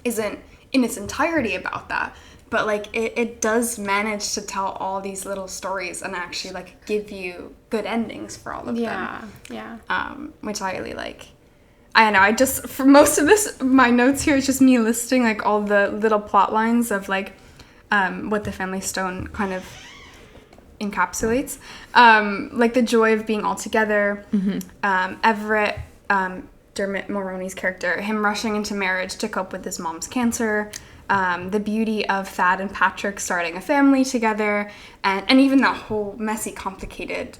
isn't in its entirety about that, but like it does manage to tell all these little stories and actually like give you good endings for all of them. Which I really like. I don't know, I just, for most of this, my notes here is just me listing like all the little plot lines of like what the Family Stone kind of encapsulates. Like the joy of being all together, Everett, Dermot Mulroney's character, him rushing into marriage to cope with his mom's cancer, the beauty of Thad and Patrick starting a family together, and even that whole messy, complicated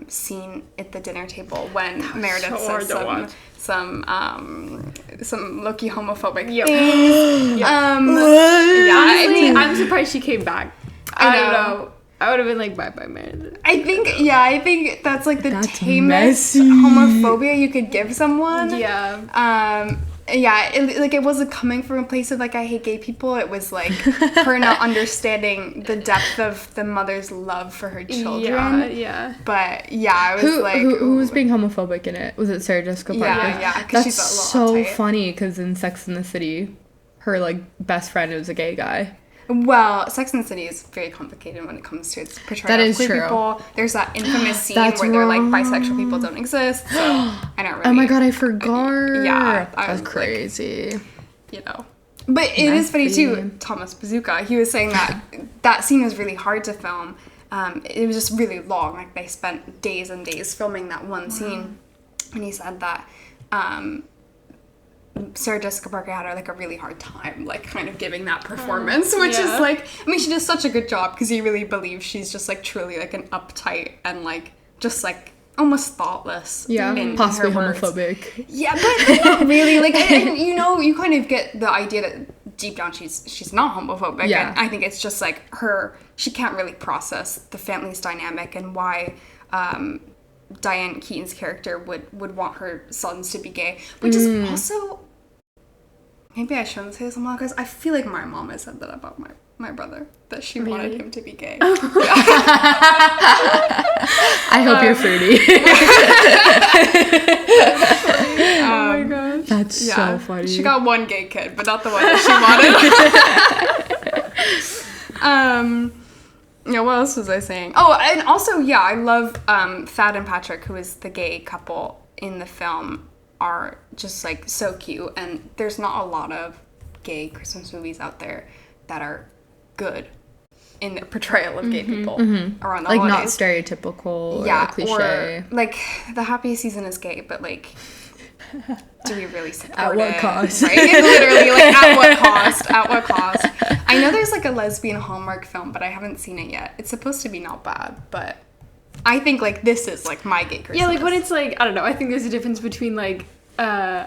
scene at the dinner table when Meredith says some low-key homophobic things. Honestly, I'm surprised she came back. I don't know. I would have been like, bye-bye, Meredith. I think that's like the tamest homophobia you could give someone. It wasn't coming from a place of like, I hate gay people. It was like her not understanding the depth of the mother's love for her children. But I was who was being homophobic in it? Was it Sarah Jessica Parker? Because that's she's so uptight. funny, because in Sex and the City, her like best friend was a gay guy. Well, Sex and the City is very complicated when it comes to its portrayal of queer people. There's that infamous scene where they're like, bisexual people don't exist, so I don't really... Oh my god, I forgot. That's crazy. Like, you know. But it is funny too, Thomas Bazooka, he was saying that that scene was really hard to film. It was just really long, like they spent days and days filming that one scene. And he said that Sarah Jessica Parker had like a really hard time, like kind of giving that performance, which is like, I mean, she does such a good job because he really believes she's just like truly like an uptight and like just like almost thoughtless. Yeah, possibly homophobic. Yeah, but not really. Like, and you know, you kind of get the idea that deep down she's not homophobic. Yeah. And I think it's just like she can't really process the family's dynamic and why Diane Keaton's character would want her sons to be gay, which is also, maybe I shouldn't say this on because I feel like my mom has said that about my brother, that she wanted him to be gay. I hope you're fruity. Oh my gosh, that's so funny. She got one gay kid, but not the one that she wanted. Yeah, what else was I saying? Oh, and also, I love Thad and Patrick, who is the gay couple in the film, are just, like, so cute. And there's not a lot of gay Christmas movies out there that are good in the portrayal of gay people around the like, holidays. not stereotypical or cliche. Or, like, the happiest season is gay, but, like... do we really support at what cost? Right? Literally, like, at what cost? At what cost? I know there's, like, a lesbian Hallmark film, but I haven't seen it yet. It's supposed to be not bad, but I think, like, this is, like, my gay Christmas. Yeah, like, when it's, like, I don't know, I think there's a difference between, like, a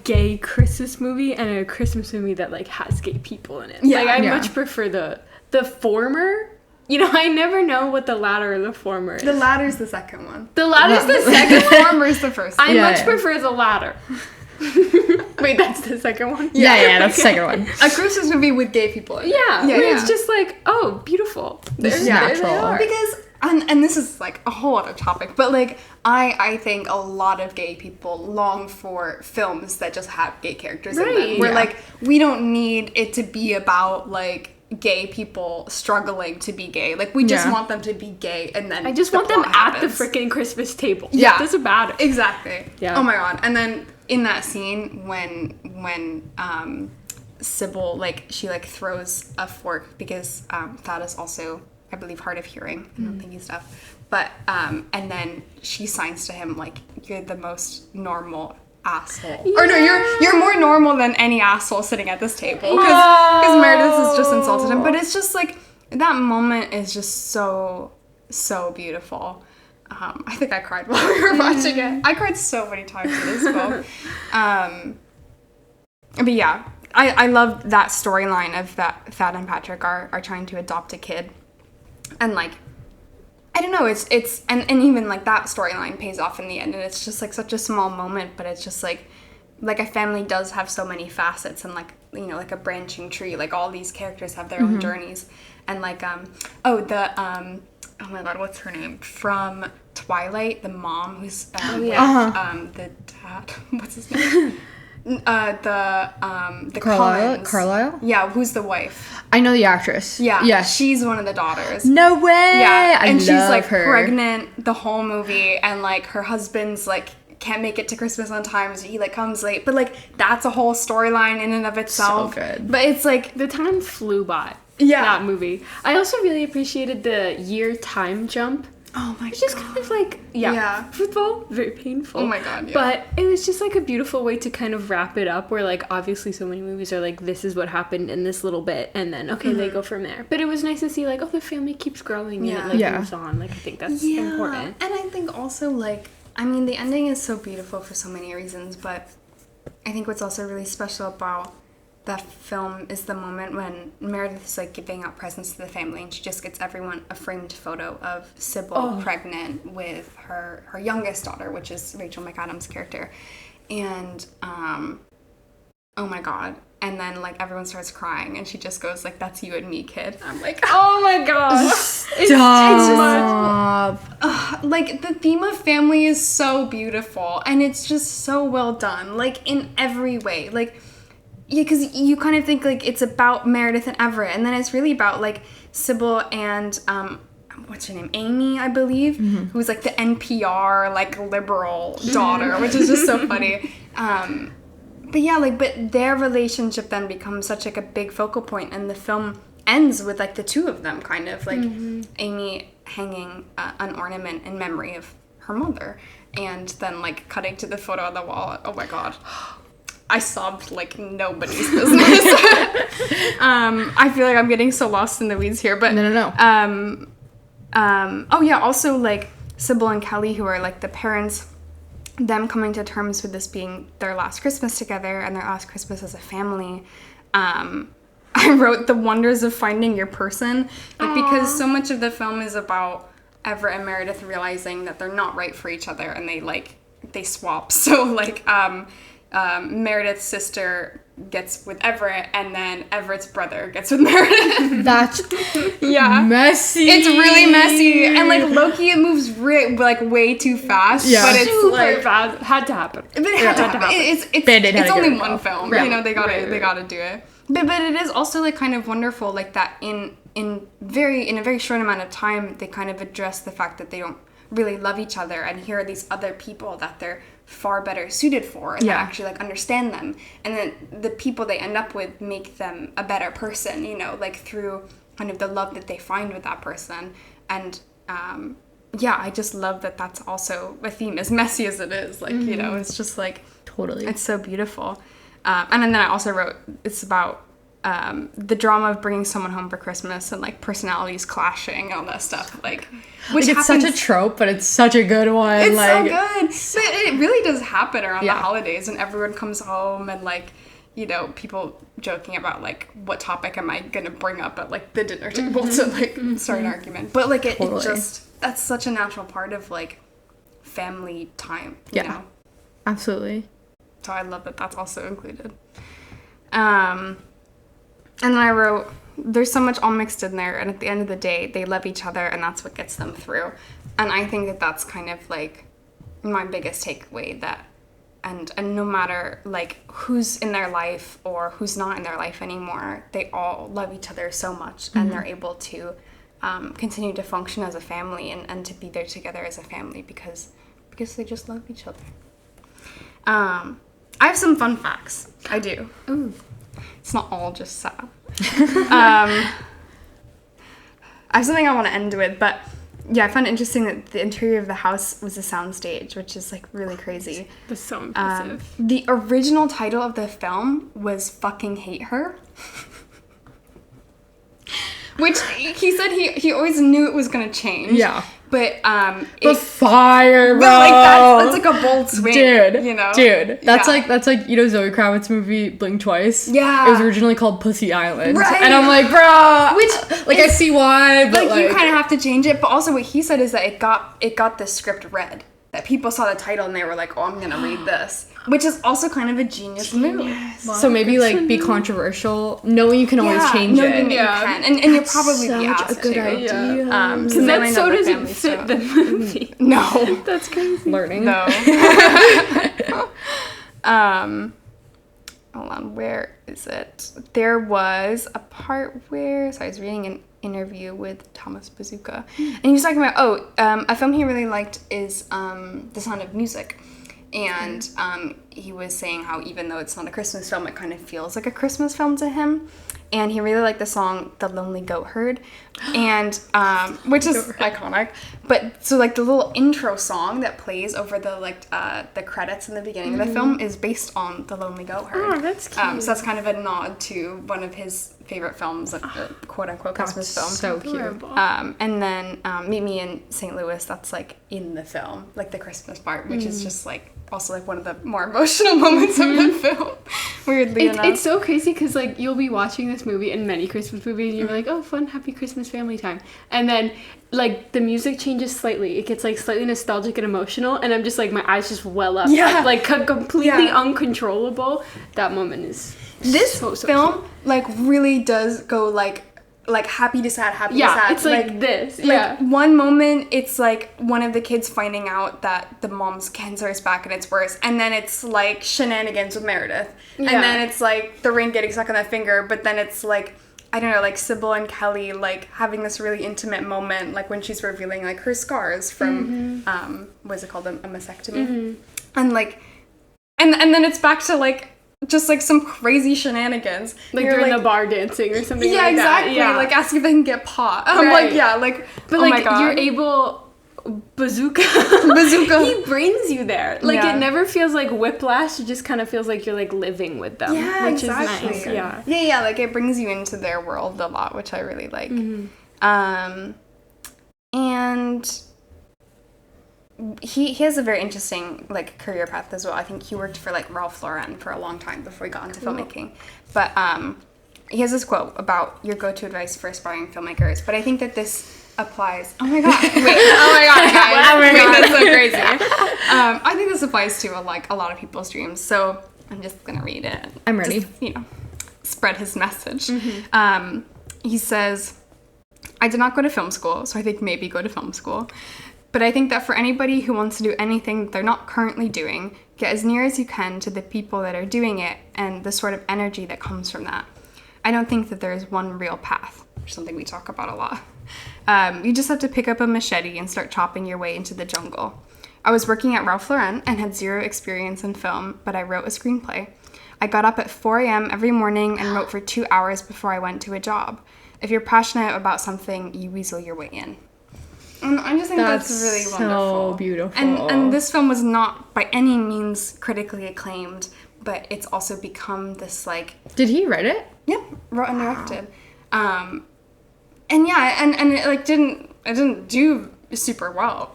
gay Christmas movie and a Christmas movie that, like, has gay people in it. Yeah. Like, I much prefer the former. You know, I never know what the latter or the former is. The latter's the second one. The latter's the second The former's the first one. I much prefer the latter. Wait, that's the second one? Yeah, that's the second one. A Christmas movie with gay people in it. Where it's just like, oh, beautiful. This is natural. Because, and this is like a whole other topic, but like, I think a lot of gay people long for films that just have gay characters in them. Where like, we don't need it to be about like, gay people struggling to be gay. Like, we just want them to be gay, and then I just want them at the freaking Christmas table. Yeah. It doesn't matter. Exactly. Yeah. Oh my god. And then in that scene when Sybil, like, she like throws a fork because Thad is also, I believe, hard of hearing. I don't think he's deaf. But and then she signs to him like, you're the most normal asshole. Yeah. Or no, you're more normal than any asshole sitting at this table, because Meredith has just insulted him. But it's just like, that moment is just so beautiful. I think I cried while we were watching it. I cried so many times in this film. But yeah, I love that storyline of that Thad and Patrick are trying to adopt a kid, and like, I don't know, it's and even like that storyline pays off in the end, and it's just like such a small moment, but it's just like a family does have so many facets, and like, you know, like a branching tree, like all these characters have their own journeys, and like oh my god, what's her name from Twilight, the mom who's the dad, what's his name? The Carlisle? Yeah, who's the wife? I know the actress. Yeah. Yes. She's one of the daughters. No way! Yeah. And she's like her. pregnant the whole movie, and like her husband's like can't make it to Christmas on time, so he like comes late. But like that's a whole storyline in and of itself. So good. But it's like The time flew by. Yeah. That movie. I also really appreciated the year time jump. oh my Which is kind of like, football, very painful. Oh my god, yeah. But it was just like a beautiful way to kind of wrap it up, where like obviously so many movies are like, this is what happened in this little bit, and then they go from there. But it was nice to see like, oh, the family keeps growing and it like moves on. Like I think that's important. And I think also like, I mean, the ending is so beautiful for so many reasons, but I think what's also really special about that film is the moment when Meredith is like giving out presents to the family, and she just gets everyone a framed photo of Sybil pregnant with her youngest daughter, which is Rachel McAdams' character. And oh my god. And then like everyone starts crying, and she just goes like, "That's you and me, kid." I'm like, Oh my gosh. Stop. like the theme of family is so beautiful, and it's just so well done, like in every way. Like, yeah, because you kind of think like it's about Meredith and Everett, and then it's really about like Sybil and what's her name, Amy, I believe, who's like the NPR like liberal daughter, which is just so funny. But yeah, like, but their relationship then becomes such like a big focal point, and the film ends with like the two of them kind of like Amy hanging an ornament in memory of her mother, and then like cutting to the photo on the wall. Oh my god. I sobbed like nobody's business. I feel like I'm getting so lost in the weeds here, but No. oh yeah, also like Sybil and Kelly, who are like the parents, them coming to terms with this being their last Christmas together and their last Christmas as a family. I wrote the wonders of finding your person, like, because so much of the film is about Everett and Meredith realizing that they're not right for each other, and they swap. So like Meredith's sister gets with Everett, and then Everett's brother gets with Meredith. That's messy. It's really messy, and like Loki, it moves like way too fast. Yeah. But it's Super like fast. Had to happen. But it had to happen. It's only one film. Right. You know, they gotta do it. But it is also like kind of wonderful, like that in a very short amount of time, they kind of address the fact that they don't really love each other, and here are these other people that they're far better suited for, and that actually like understand them, and then the people they end up with make them a better person, you know, like through kind of the love that they find with that person. And I just love that that's also a theme, as messy as it is, like you know, it's just like Totally. it's so beautiful. And then I also wrote, it's about the drama of bringing someone home for Christmas, and like personalities clashing and all that stuff, like, which it's happens, such a trope, but it's such a good one. it's like, so good. But it really does happen around the Yeah. holidays, and everyone comes home, and like, you know, people joking about like, what topic am I gonna bring up at like the dinner table to like start an argument. But like it just, that's such a natural part of like family time, you know? Absolutely. So I love that that's also included. And then I wrote, there's so much all mixed in there, and at the end of the day, they love each other, and that's what gets them through. And I think that that's kind of like my biggest takeaway, that and no matter like who's in their life or who's not in their life anymore, they all love each other so much, and they're able to continue to function as a family, and to be there together as a family because they just love each other. I have some fun facts. I do. Ooh. It's not all just sad. I have something I want to end with, but yeah, I found it interesting that the interior of the house was a soundstage, which is like really crazy. That's so impressive. The original title of the film was Fucking Hate Her. Which he said he always knew it was going to change. Yeah. But fire, bro. But like that's like a bold swing, dude. You know, That's like you know Zoe Kravitz's movie Blink Twice. Yeah, it was originally called Pussy Island, right? And I'm like, bro, which like I see why, but like you kind of have to change it. But also, what he said is that it got the script read. That people saw the title and they were like, "Oh, I'm gonna read this," which is also kind of a genius move. So maybe like be controversial, knowing you can always change it. You can, and you'll probably be asked a good to. Idea. Because that so doesn't fit the movie. No, that's crazy. Learning. No. Hold on, where is it? There was a part where I was reading an interview with Thomas Bazooka, and he was talking about a film he really liked is The Sound of Music, and he was saying how even though it's not a Christmas film, it kind of feels like a Christmas film to him, and he really liked the song The Lonely Goat Herd, and which is iconic. But so like the little intro song that plays over the credits in the beginning of the film is based on The Lonely Goat Herd. Oh, that's cute. So that's kind of a nod to one of his favorite films, like the quote-unquote Christmas film. So cute. And then Meet Me in St. Louis, that's like in the film, like the Christmas part, which is just like also like one of the more emotional moments of the film, weirdly enough. It's so crazy because like you'll be watching this movie and many Christmas movies and you're like, oh, fun, happy Christmas family time. And then like the music changes slightly. It gets like slightly nostalgic and emotional and I'm just like, my eyes just well up. Yeah. Like completely uncontrollable. That moment is this so film cute. like really does go like happy to sad, happy to sad. It's like this. Like one moment it's like one of the kids finding out that the mom's cancer is back and it's worse, and then it's like shenanigans with Meredith, and then it's like the ring getting stuck on that finger, but then it's like I don't know, like Sybil and Kelly like having this really intimate moment, like when she's revealing like her scars from what is it called, a mastectomy, and like and then it's back to like just like some crazy shenanigans. Like they're in the bar dancing or something like exactly. that. Yeah, like asking if they can get pot. I'm like, but oh like my God. you're able bazooka. He brings you there. Like it never feels like whiplash. It just kind of feels like you're like living with them. Yeah, which exactly. is nice. Yeah, like it brings you into their world a lot, which I really like. And he has a very interesting like career path as well. I think he worked for like Ralph Lauren for a long time before he got into filmmaking. But he has this quote about your go-to advice for aspiring filmmakers. But I think that this applies. Oh my god! Wait! Oh my god, guys! That's so crazy. I think this applies to like a lot of people's dreams. So I'm just gonna read it. I'm ready. Just, spread his message. He says, "I did not go to film school, so I think maybe go to film school. But I think that for anybody who wants to do anything they're not currently doing, get as near as you can to the people that are doing it and the sort of energy that comes from that. I don't think that there is one real path," which is something we talk about a lot. You just have to pick up a machete and start chopping your way into the jungle. I was working at Ralph Lauren and had zero experience in film, but I wrote a screenplay. I got up at 4 a.m. every morning and wrote for 2 hours before I went to a job. If you're passionate about something, you weasel your way in. And I just think that's really wonderful. So beautiful. And this film was not by any means critically acclaimed, but it's also become this like... Did he write it? Yeah, wrote and directed. And it like didn't do super well.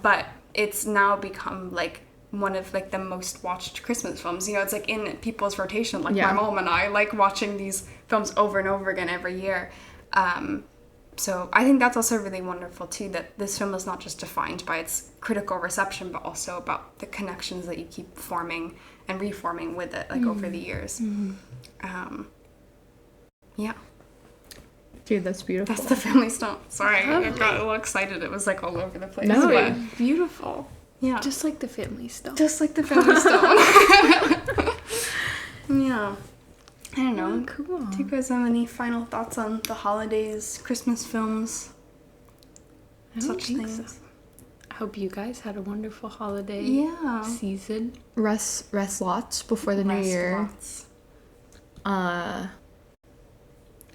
But it's now become like one of like the most watched Christmas films. It's like in people's rotation. Like my mom and I like watching these films over and over again every year. So I think that's also really wonderful too, that this film is not just defined by its critical reception, but also about the connections that you keep forming and reforming with it, like over the years. Dude, that's beautiful. That's the Family Stone. Sorry, I got a little excited. It was like all over the place. No, but, it's beautiful. Yeah. Just like the Family Stone. Just like the Family Stone. Yeah. I don't know. Oh, cool. Do you guys have any final thoughts on the holidays, Christmas films, such things? So. I hope you guys had a wonderful holiday season. Rest lots before the new year.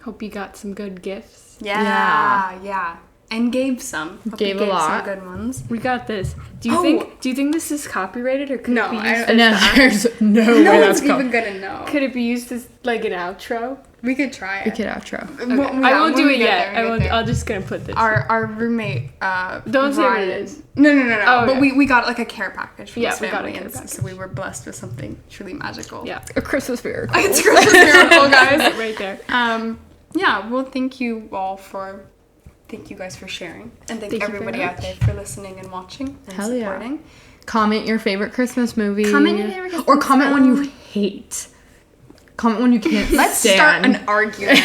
Hope you got some good gifts. Yeah. And gave some. Gave a lot. Some good ones. We got this. Do you think this is copyrighted or could it be used there's no way No that's one's even gonna know. Could it be used as like an outro? We could try it. We could outro. I won't do it yet. I'll just gonna put this. Our roommate. Don't say what it is. No. Oh, but okay. we got like a care package from his we got a family, care and package. so we were blessed with something truly magical. Yeah, A Christmas miracle. It's Christmas miracle, guys. right there. Yeah. Well, thank you guys for sharing, and thank you everybody very out there for listening and watching and Hell yeah. supporting. Comment your favorite Christmas movie. Comment your favorite Christmas Or comment when film. you hate. Comment when you can't Let's stand. start an argument.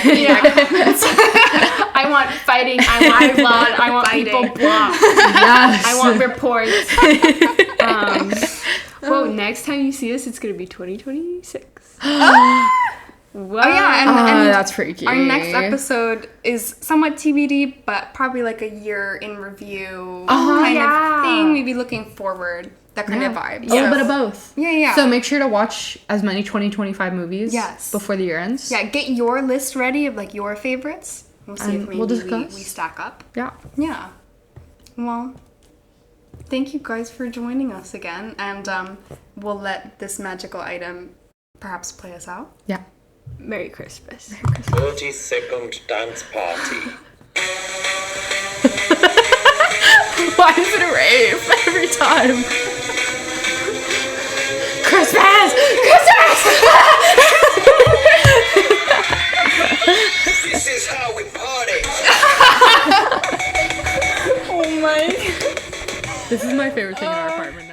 I want fighting. I want blood. I want people blocked. Yes. I want reports. Well, next time you see us, it's gonna be 2026. Wow. Oh yeah, and that's freaky. our next episode is somewhat TBD, but probably like a year in review kind of thing. Maybe looking forward, that kind of vibe. A little bit of both. Yeah. So make sure to watch as many 2025 movies Yes. before the year ends. Yeah, get your list ready of like your favorites. We'll see if And maybe we'll we discuss. stack up. Yeah. Yeah. Well, thank you guys for joining us again, and we'll let this magical item perhaps play us out. Yeah. Merry Christmas. 30-second dance party. Why is it a rave every time? Christmas! This is how we party. Oh my. This is my favorite thing in our apartment.